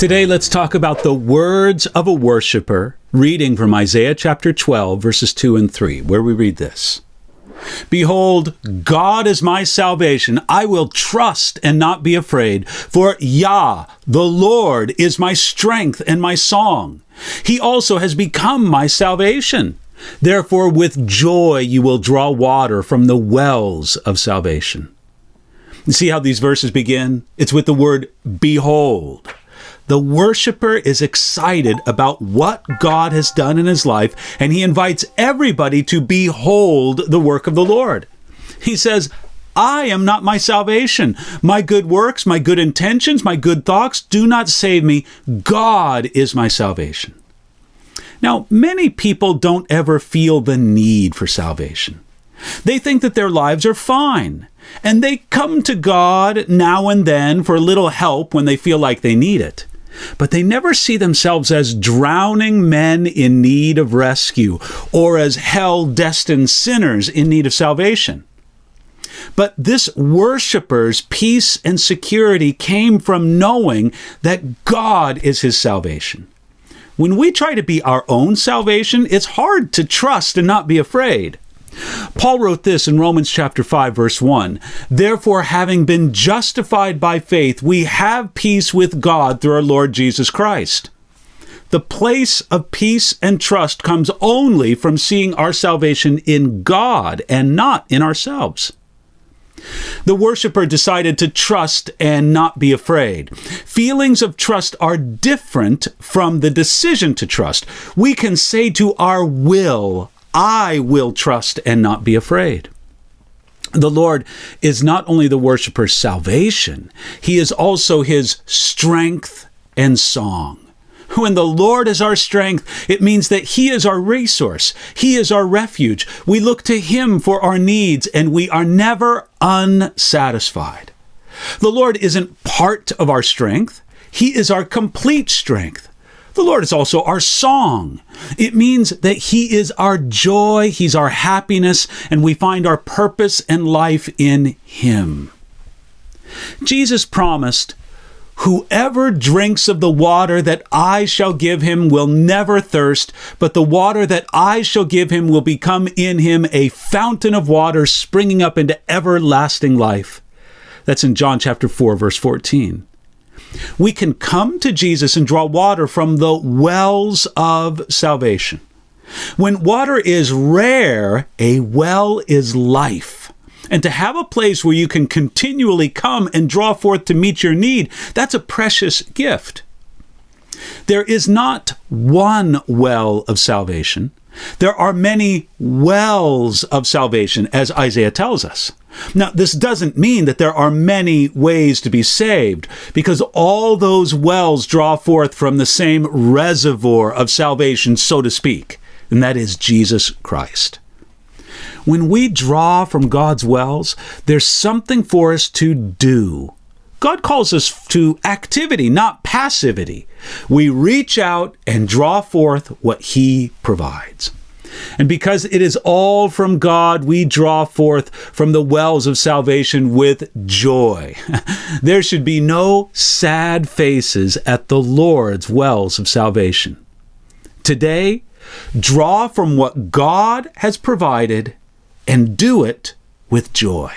Today, let's talk about the words of a worshiper, reading from Isaiah chapter 12, verses 2 and 3, where we read this. Behold, God is my salvation. I will trust and not be afraid. For Yah, the Lord, is my strength and my song. He also has become my salvation. Therefore, with joy you will draw water from the wells of salvation. You see how these verses begin? It's with the word behold. The worshiper is excited about what God has done in his life, and he invites everybody to behold the work of the Lord. He says, I am not my salvation. My good works, my good intentions, my good thoughts do not save me. God is my salvation. Now, many people don't ever feel the need for salvation. They think that their lives are fine, and they come to God now and then for a little help when they feel like they need it. But they never see themselves as drowning men in need of rescue or as hell-destined sinners in need of salvation. But this worshiper's peace and security came from knowing that God is his salvation. When we try to be our own salvation, it's hard to trust and not be afraid. Paul wrote this in Romans chapter 5, verse 1. Therefore, having been justified by faith, we have peace with God through our Lord Jesus Christ. The place of peace and trust comes only from seeing our salvation in God and not in ourselves. The worshiper decided to trust and not be afraid. Feelings of trust are different from the decision to trust. We can say to our will, I will trust and not be afraid. The Lord is not only the worshiper's salvation, he is also his strength and song. When the Lord is our strength, it means that he is our resource. He is our refuge. We look to him for our needs, and we are never unsatisfied. The Lord isn't part of our strength. He is our complete strength. The Lord is also our song. It means that he is our joy, he's our happiness, and we find our purpose and life in him. Jesus promised, whoever drinks of the water that I shall give him will never thirst, but the water that I shall give him will become in him a fountain of water springing up into everlasting life. That's in John chapter 4, verse 14. We can come to Jesus and draw water from the wells of salvation. When water is rare, a well is life. And to have a place where you can continually come and draw forth to meet your need, that's a precious gift. There is not one well of salvation. There are many wells of salvation, as Isaiah tells us. Now, this doesn't mean that there are many ways to be saved, because all those wells draw forth from the same reservoir of salvation, so to speak, and that is Jesus Christ. When we draw from God's wells, there's something for us to do. God calls us to activity, not passivity. We reach out and draw forth what he provides. And because it is all from God, we draw forth from the wells of salvation with joy. There should be no sad faces at the Lord's wells of salvation. Today, draw from what God has provided and do it with joy.